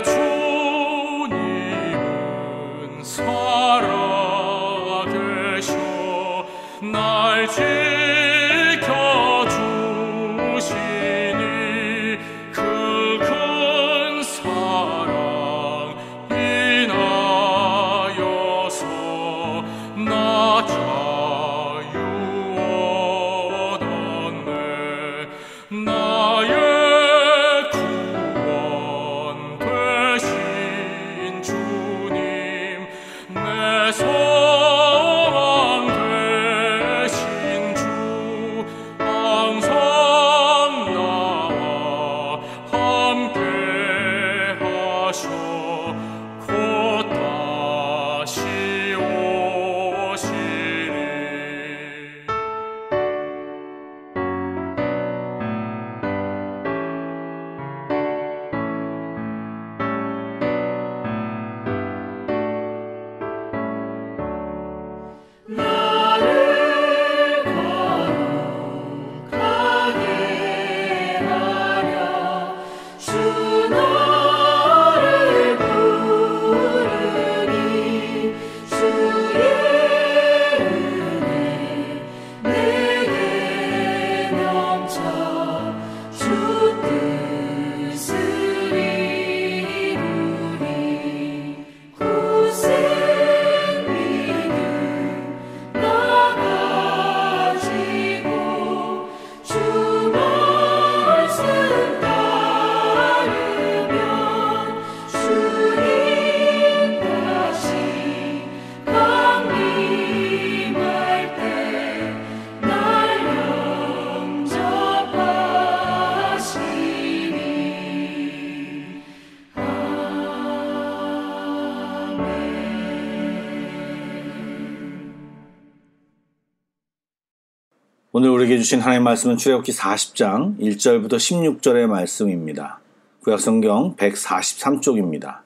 주님은 살아계셔 날 지켜주시니 그 큰 사랑 인하여서 나 자유 얻었네 나의 구원 되신 주님 내 소망 되신 주 항상 나와 함께 하셔 곧 다시 오시리 나를 거룩하게 하려 주 너를 부르니 주의 은혜 내게 넘쳐 주 뜻을 이루리 굳은 믿음 나가지고 주 말씀 따르면 주님 다시 강림할 때 날 영접하시니 오늘 우리에게 주신 하나님의 말씀은 출애굽기 40장 1절부터 16절의 말씀입니다. 구약성경 143쪽입니다.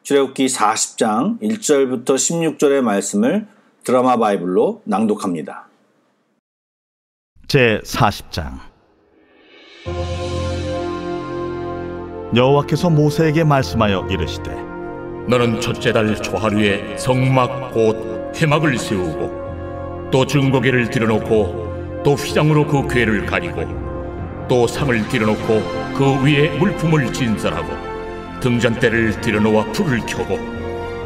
출애굽기 40장 1절부터 16절의 말씀을 드라마 바이블로 낭독합니다. 제 40장. 여호와께서 모세에게 말씀하여 이르시되 너는 첫째 달 초하루에 성막 곧 회막을 세우고 또 증거궤를 들여놓고 또 휘장으로 그 궤를 가리고 또 상을 들여놓고 그 위에 물품을 진설하고 등잔대를 들여놓아 불을 켜고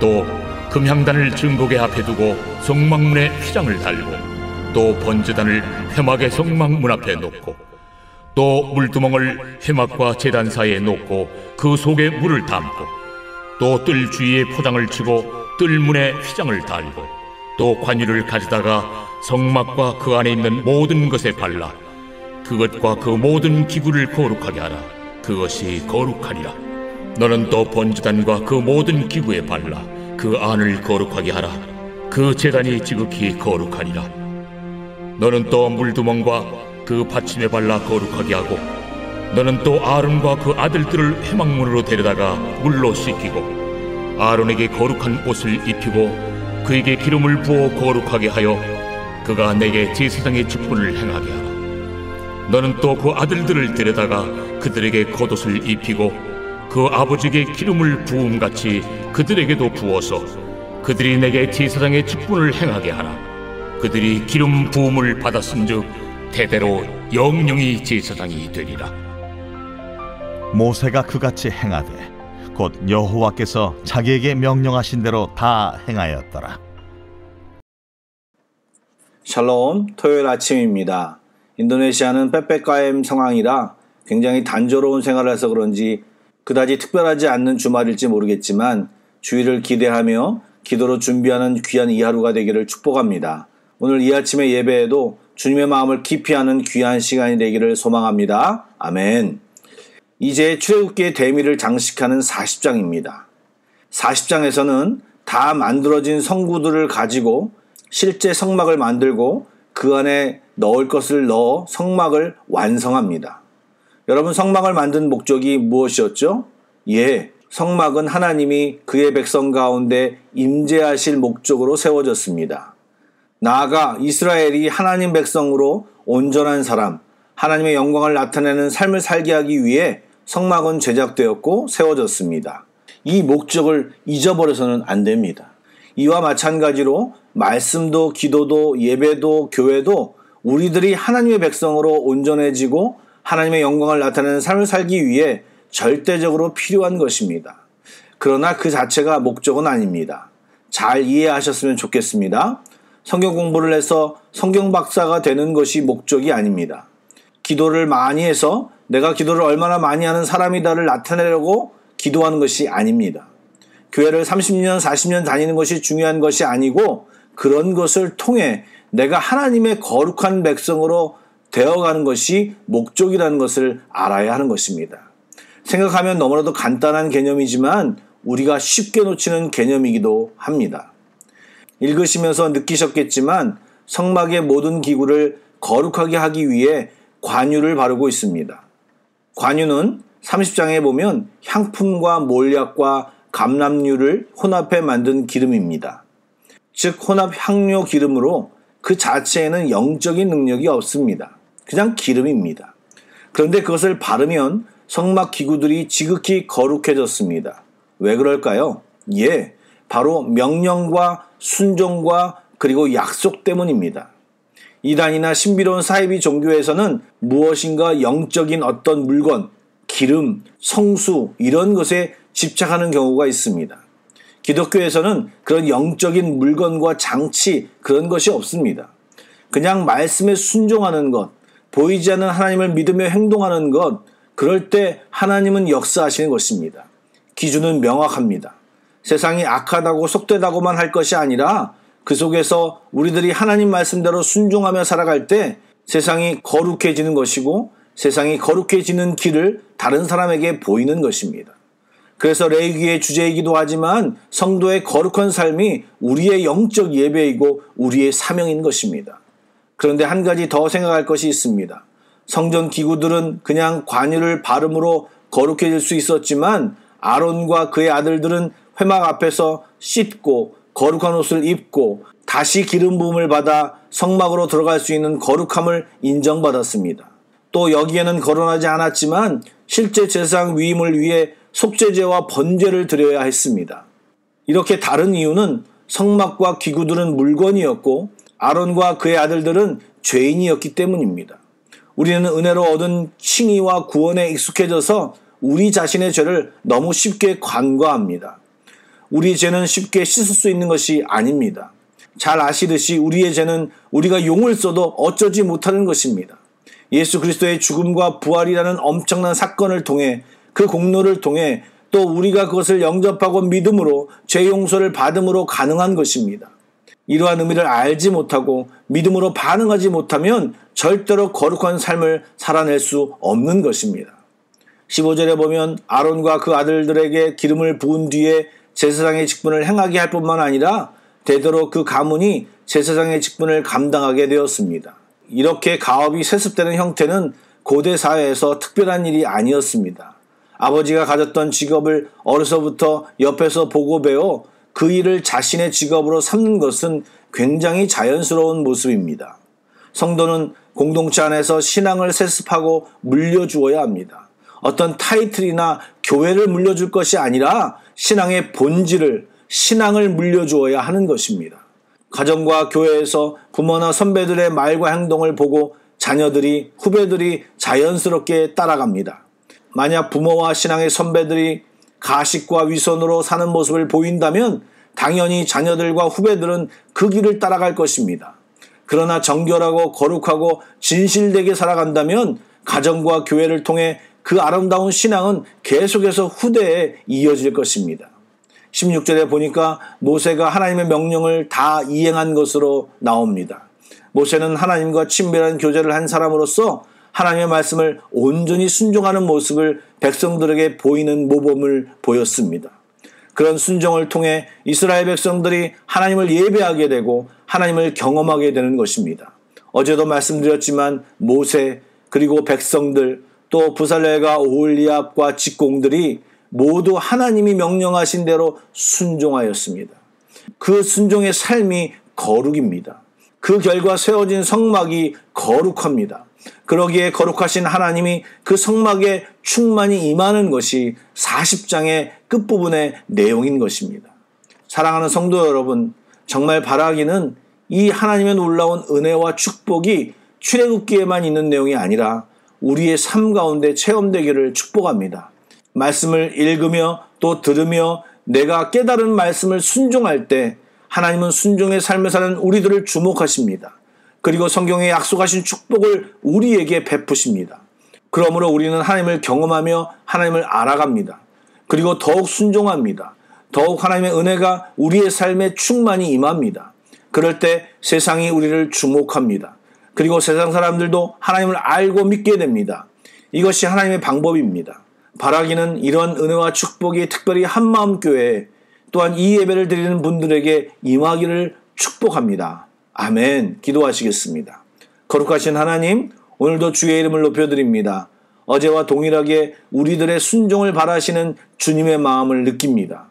또 금향단을 증거궤 앞에 두고 성막문에 휘장을 달고 또 번제단을 회막의 성막문 앞에 놓고 또 물두멍을 회막과 제단 사이에 놓고 그 속에 물을 담고 또 뜰 주위에 포장을 치고 뜰문에 휘장을 달고 또 관유를 가져다가 성막과 그 안에 있는 모든 것에 발라 그것과 그 모든 기구를 거룩하게 하라. 그것이 거룩하니라. 너는 또 번제단과 그 모든 기구에 발라 그 안을 거룩하게 하라. 그 제단이 지극히 거룩하니라. 너는 또 물두멍과 그 받침에 발라 거룩하게 하고 너는 또 아론과 그 아들들을 회막문으로 데려다가 물로 씻기고 아론에게 거룩한 옷을 입히고 그에게 기름을 부어 거룩하게 하여 그가 내게 제사장의 직분을 행하게 하라. 너는 또 그 아들들을 데려다가 그들에게 겉옷을 입히고 그 아버지에게 기름을 부음같이 그들에게도 부어서 그들이 내게 제사장의 직분을 행하게 하라. 그들이 기름 부음을 받았은즉 대대로 영영이 제사장이 되리라. 모세가 그같이 행하되 곧 여호와께서 자기에게 명령하신 대로 다 행하였더라. 샬롬, 토요일 아침입니다. 인도네시아는 빽빽가엠 상황이라 굉장히 단조로운 생활을 해서 그런지 그다지 특별하지 않는 주말일지 모르겠지만 주일을 기대하며 기도로 준비하는 귀한 이 하루가 되기를 축복합니다. 오늘 이 아침의 예배에도 주님의 마음을 깊이 아는 귀한 시간이 되기를 소망합니다. 아멘. 이제 출애굽기의 대미를 장식하는 40장입니다. 40장에서는 다 만들어진 성구들을 가지고 실제 성막을 만들고 그 안에 넣을 것을 넣어 성막을 완성합니다. 여러분, 성막을 만든 목적이 무엇이었죠? 성막은 하나님이 그의 백성 가운데 임재하실 목적으로 세워졌습니다. 나아가 이스라엘이 하나님 백성으로 온전한 사람, 하나님의 영광을 나타내는 삶을 살게 하기 위해 성막은 제작되었고 세워졌습니다. 이 목적을 잊어버려서는 안 됩니다. 이와 마찬가지로 말씀도 기도도 예배도 교회도 우리들이 하나님의 백성으로 온전해지고 하나님의 영광을 나타내는 삶을 살기 위해 절대적으로 필요한 것입니다. 그러나 그 자체가 목적은 아닙니다. 잘 이해하셨으면 좋겠습니다. 성경 공부를 해서 성경 박사가 되는 것이 목적이 아닙니다. 기도를 많이 해서 내가 기도를 얼마나 많이 하는 사람이다를 나타내려고 기도하는 것이 아닙니다. 교회를 30년, 40년 다니는 것이 중요한 것이 아니고 그런 것을 통해 내가 하나님의 거룩한 백성으로 되어가는 것이 목적이라는 것을 알아야 하는 것입니다. 생각하면 너무나도 간단한 개념이지만 우리가 쉽게 놓치는 개념이기도 합니다. 읽으시면서 느끼셨겠지만 성막의 모든 기구를 거룩하게 하기 위해 관유를 바르고 있습니다. 관유는 30장에 보면 향품과 몰약과 감람유를 혼합해 만든 기름입니다. 즉 혼합 향료 기름으로 그 자체에는 영적인 능력이 없습니다. 그냥 기름입니다. 그런데 그것을 바르면 성막 기구들이 지극히 거룩해졌습니다. 왜 그럴까요? 바로 명령과 순종과 그리고 약속 때문입니다. 이단이나 신비로운 사이비 종교에서는 무엇인가 영적인 어떤 물건, 기름, 성수 이런 것에 집착하는 경우가 있습니다. 기독교에서는 그런 영적인 물건과 장치 그런 것이 없습니다. 그냥 말씀에 순종하는 것, 보이지 않는 하나님을 믿으며 행동하는 것, 그럴 때 하나님은 역사하시는 것입니다. 기준은 명확합니다. 세상이 악하다고 속되다고만 할 것이 아니라 그 속에서 우리들이 하나님 말씀대로 순종하며 살아갈 때 세상이 거룩해지는 것이고 세상이 거룩해지는 길을 다른 사람에게 보이는 것입니다. 그래서 레위기의 주제이기도 하지만 성도의 거룩한 삶이 우리의 영적 예배이고 우리의 사명인 것입니다. 그런데 한 가지 더 생각할 것이 있습니다. 성전 기구들은 그냥 관유를 바름으로 거룩해질 수 있었지만 아론과 그의 아들들은 회막 앞에서 씻고 거룩한 옷을 입고 다시 기름 부음을 받아 성막으로 들어갈 수 있는 거룩함을 인정받았습니다. 또 여기에는 거론하지 않았지만 실제 제사장 위임을 위해 속죄제와 번제를 드려야 했습니다. 이렇게 다른 이유는 성막과 기구들은 물건이었고 아론과 그의 아들들은 죄인이었기 때문입니다. 우리는 은혜로 얻은 칭의와 구원에 익숙해져서 우리 자신의 죄를 너무 쉽게 간과합니다. 우리 죄는 쉽게 씻을 수 있는 것이 아닙니다. 잘 아시듯이 우리의 죄는 우리가 용을 써도 어쩌지 못하는 것입니다. 예수 그리스도의 죽음과 부활이라는 엄청난 사건을 통해 그 공로를 통해 또 우리가 그것을 영접하고 믿음으로 죄 용서를 받음으로 가능한 것입니다. 이러한 의미를 알지 못하고 믿음으로 반응하지 못하면 절대로 거룩한 삶을 살아낼 수 없는 것입니다. 15절에 보면 아론과 그 아들들에게 기름을 부은 뒤에 제사장의 직분을 행하게 할 뿐만 아니라 대대로 그 가문이 제사장의 직분을 감당하게 되었습니다. 이렇게 가업이 세습되는 형태는 고대 사회에서 특별한 일이 아니었습니다. 아버지가 가졌던 직업을 어려서부터 옆에서 보고 배워 그 일을 자신의 직업으로 삼는 것은 굉장히 자연스러운 모습입니다. 성도는 공동체 안에서 신앙을 세습하고 물려주어야 합니다. 어떤 타이틀이나 교회를 물려줄 것이 아니라 신앙의 본질을, 신앙을 물려주어야 하는 것입니다. 가정과 교회에서 부모나 선배들의 말과 행동을 보고 자녀들이, 후배들이 자연스럽게 따라갑니다. 만약 부모와 신앙의 선배들이 가식과 위선으로 사는 모습을 보인다면 당연히 자녀들과 후배들은 그 길을 따라갈 것입니다. 그러나 정결하고 거룩하고 진실되게 살아간다면 가정과 교회를 통해 그 아름다운 신앙은 계속해서 후대에 이어질 것입니다. 16절에 보니까 모세가 하나님의 명령을 다 이행한 것으로 나옵니다. 모세는 하나님과 친밀한 교제를 한 사람으로서 하나님의 말씀을 온전히 순종하는 모습을 백성들에게 보이는 모범을 보였습니다. 그런 순종을 통해 이스라엘 백성들이 하나님을 예배하게 되고 하나님을 경험하게 되는 것입니다. 어제도 말씀드렸지만 모세 그리고 백성들 또 부살렐과 오홀리압과 직공들이 모두 하나님이 명령하신 대로 순종하였습니다. 그 순종의 삶이 거룩입니다. 그 결과 세워진 성막이 거룩합니다. 그러기에 거룩하신 하나님이 그 성막에 충만히 임하는 것이 40장의 끝부분의 내용인 것입니다. 사랑하는 성도 여러분, 정말 바라기는 이 하나님의 놀라운 은혜와 축복이 출애굽기에만 있는 내용이 아니라 우리의 삶 가운데 체험되기를 축복합니다. 말씀을 읽으며 또 들으며 내가 깨달은 말씀을 순종할 때 하나님은 순종의 삶을 사는 우리들을 주목하십니다. 그리고 성경에 약속하신 축복을 우리에게 베푸십니다. 그러므로 우리는 하나님을 경험하며 하나님을 알아갑니다. 그리고 더욱 순종합니다. 더욱 하나님의 은혜가 우리의 삶에 충만히 임합니다. 그럴 때 세상이 우리를 주목합니다. 그리고 세상 사람들도 하나님을 알고 믿게 됩니다. 이것이 하나님의 방법입니다. 바라기는 이런 은혜와 축복이 특별히 한마음교회 또한 이 예배를 드리는 분들에게 임하기를 축복합니다. 아멘. 기도하시겠습니다. 거룩하신 하나님, 오늘도 주의 이름을 높여드립니다. 어제와 동일하게 우리들의 순종을 바라시는 주님의 마음을 느낍니다.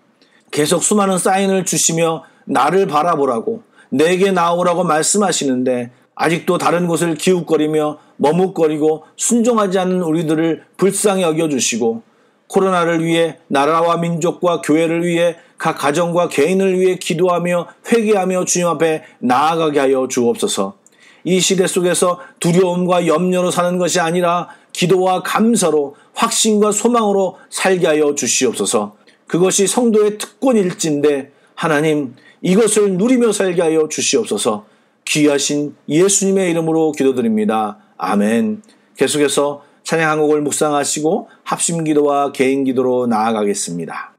계속 수많은 사인을 주시며 나를 바라보라고, 내게 나오라고 말씀하시는데 아직도 다른 곳을 기웃거리며 머뭇거리고 순종하지 않는 우리들을 불쌍히 여겨주시고, 코로나를 위해 나라와 민족과 교회를 위해 각 가정과 개인을 위해 기도하며 회개하며 주님 앞에 나아가게 하여 주옵소서. 이 시대 속에서 두려움과 염려로 사는 것이 아니라 기도와 감사로 확신과 소망으로 살게 하여 주시옵소서. 그것이 성도의 특권일진데 하나님, 이것을 누리며 살게 하여 주시옵소서. 귀하신 예수님의 이름으로 기도드립니다. 아멘. 계속해서 찬양 한 곡을 묵상하시고 합심기도와 개인기도로 나아가겠습니다.